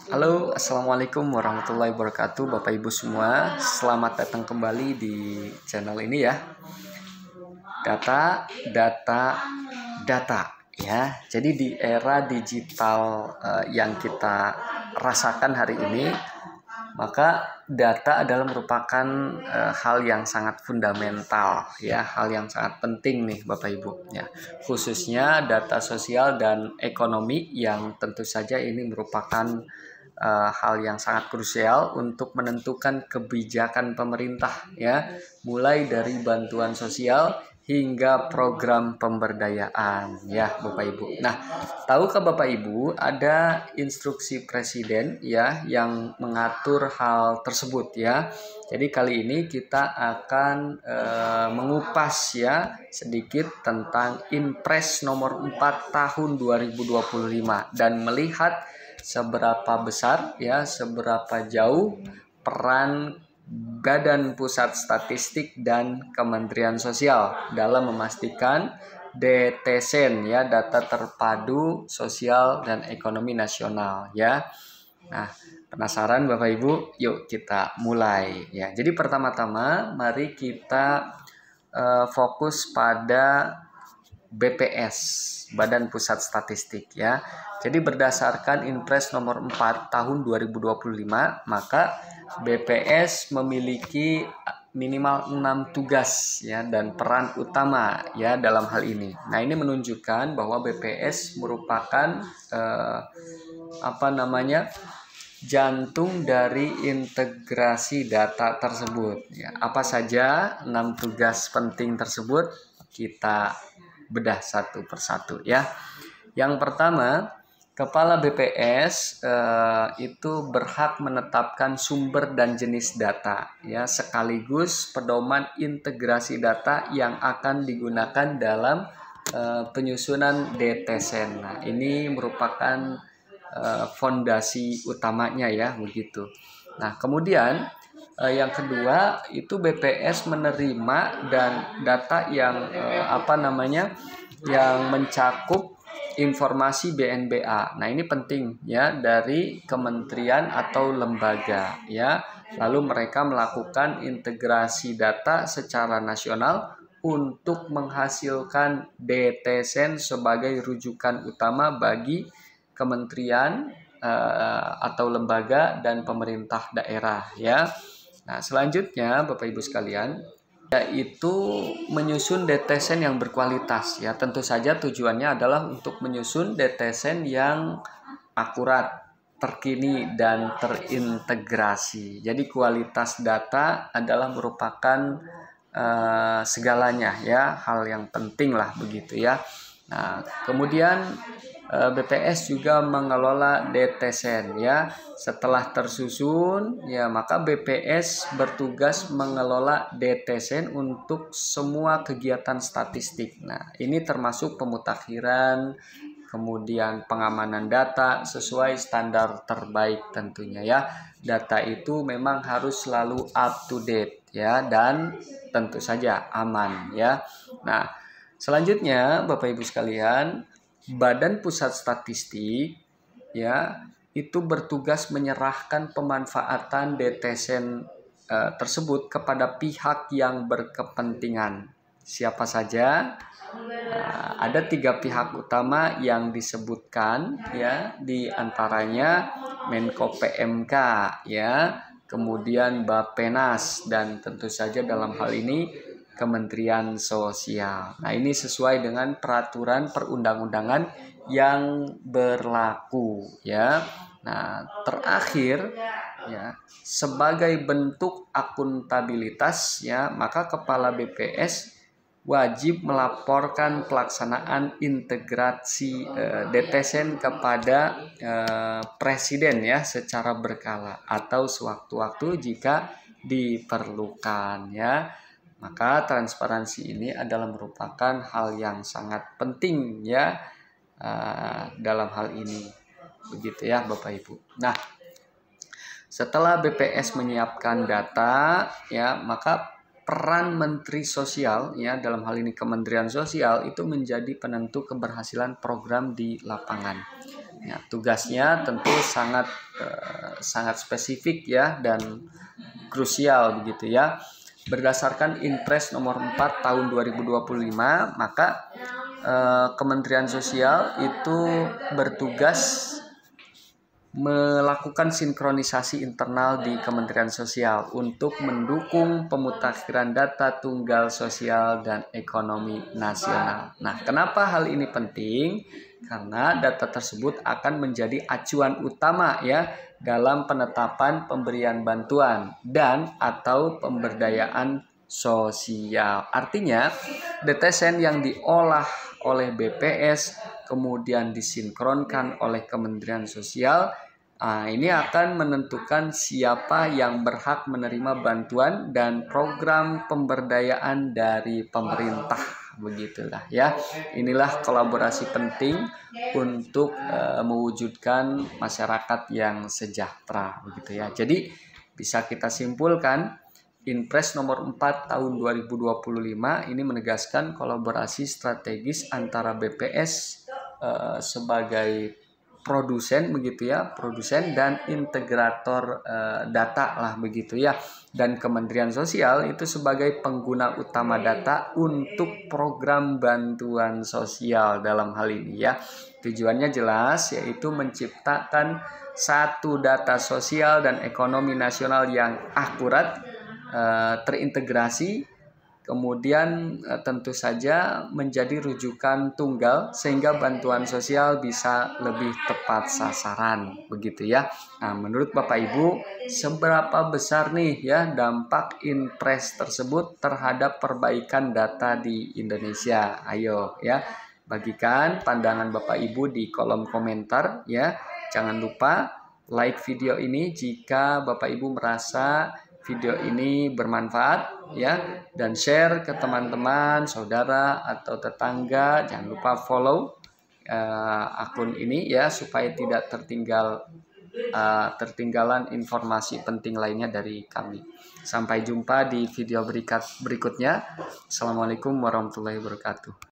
Halo, assalamualaikum warahmatullahi wabarakatuh, Bapak Ibu semua. Selamat datang kembali di channel ini ya. Data, data, data. Ya, jadi di era digital yang kita rasakan hari ini, maka data adalah merupakan hal yang sangat fundamental ya, hal yang sangat penting nih Bapak Ibu ya. Khususnya data sosial dan ekonomi yang tentu saja ini merupakan hal yang sangat krusial untuk menentukan kebijakan pemerintah ya, mulai dari bantuan sosial hingga program pemberdayaan ya Bapak Ibu. Nah, tahukah Bapak Ibu ada instruksi presiden ya yang mengatur hal tersebut ya. Jadi kali ini kita akan mengupas ya sedikit tentang Inpres nomor 4 tahun 2025 dan melihat seberapa besar ya, seberapa jauh peran Badan Pusat Statistik dan Kementerian Sosial dalam memastikan DTSEN ya, data terpadu sosial dan ekonomi nasional ya. Nah, penasaran Bapak Ibu? Yuk kita mulai ya. Jadi pertama-tama mari kita fokus pada BPS, Badan Pusat Statistik ya. Jadi berdasarkan Inpres nomor 4 tahun 2025, maka BPS memiliki minimal 6 tugas ya dan peran utama ya dalam hal ini. Nah, ini menunjukkan bahwa BPS merupakan jantung dari integrasi data tersebut ya. Apa saja 6 tugas penting tersebut? Kita bedah satu persatu ya. Yang pertama, Kepala BPS itu berhak menetapkan sumber dan jenis data ya, sekaligus pedoman integrasi data yang akan digunakan dalam penyusunan DTSEN. Nah, ini merupakan fondasi utamanya ya begitu. Nah, kemudian yang kedua itu BPS menerima dan data yang yang mencakup informasi BNBA. Nah, ini penting ya dari kementerian atau lembaga ya. Lalu mereka melakukan integrasi data secara nasional untuk menghasilkan DTSEN sebagai rujukan utama bagi kementerian atau lembaga dan pemerintah daerah ya. Nah, selanjutnya Bapak Ibu sekalian, yaitu menyusun DTSEN yang berkualitas ya. Tentu saja tujuannya adalah untuk menyusun DTSEN yang akurat, terkini dan terintegrasi. Jadi kualitas data adalah merupakan segalanya ya, hal yang penting lah begitu ya. Nah, kemudian BPS juga mengelola DTSEN ya. Setelah tersusun ya, maka BPS bertugas mengelola DTSEN untuk semua kegiatan statistik. Nah, ini termasuk pemutakhiran, kemudian pengamanan data sesuai standar terbaik tentunya ya. Data itu memang harus selalu up to date ya dan tentu saja aman ya. Nah, selanjutnya Bapak Ibu sekalian, Badan Pusat Statistik ya itu bertugas menyerahkan pemanfaatan DTSEN tersebut kepada pihak yang berkepentingan. Siapa saja? Ada 3 pihak utama yang disebutkan ya, di antaranya Menko PMK ya, kemudian Bappenas dan tentu saja dalam hal ini Kementerian Sosial. Nah, ini sesuai dengan peraturan perundang-undangan yang berlaku ya. Nah, terakhir ya, sebagai bentuk akuntabilitas ya, maka kepala BPS wajib melaporkan pelaksanaan integrasi DTSEN kepada presiden ya secara berkala atau sewaktu-waktu jika diperlukan ya. Maka transparansi ini adalah merupakan hal yang sangat penting ya dalam hal ini. Begitu ya Bapak Ibu. Nah, setelah BPS menyiapkan data ya, maka peran Menteri Sosial ya, dalam hal ini Kementerian Sosial itu menjadi penentu keberhasilan program di lapangan. Ya, tugasnya tentu sangat spesifik ya dan krusial begitu ya. Berdasarkan Inpres nomor 4 tahun 2025, maka Kementerian Sosial itu bertugas melakukan sinkronisasi internal di Kementerian Sosial untuk mendukung pemutakhiran data tunggal sosial dan ekonomi nasional. Nah, kenapa hal ini penting? Karena data tersebut akan menjadi acuan utama ya dalam penetapan pemberian bantuan dan atau pemberdayaan sosial. Artinya, DTSN yang diolah oleh BPS kemudian disinkronkan oleh Kementerian Sosial, ini akan menentukan siapa yang berhak menerima bantuan dan program pemberdayaan dari pemerintah, begitulah ya. Inilah kolaborasi penting untuk mewujudkan masyarakat yang sejahtera, begitu ya. Jadi bisa kita simpulkan Inpres nomor 4 tahun 2025 ini menegaskan kolaborasi strategis antara BPS sebagai produsen begitu ya, produsen dan integrator data lah begitu ya, dan Kementerian Sosial itu sebagai pengguna utama data untuk program bantuan sosial dalam hal ini ya. Tujuannya jelas, yaitu menciptakan satu data sosial dan ekonomi nasional yang akurat, terintegrasi, kemudian tentu saja menjadi rujukan tunggal sehingga bantuan sosial bisa lebih tepat sasaran begitu ya. Nah, menurut Bapak Ibu, seberapa besar nih ya dampak Inpres tersebut terhadap perbaikan data di Indonesia? Ayo ya, bagikan pandangan Bapak Ibu di kolom komentar ya. Jangan lupa like video ini jika Bapak Ibu merasa video ini bermanfaat ya, dan share ke teman-teman, saudara atau tetangga. Jangan lupa follow akun ini ya supaya tidak tertinggalan informasi penting lainnya dari kami. Sampai jumpa di video berikutnya. Assalamualaikum warahmatullahi wabarakatuh.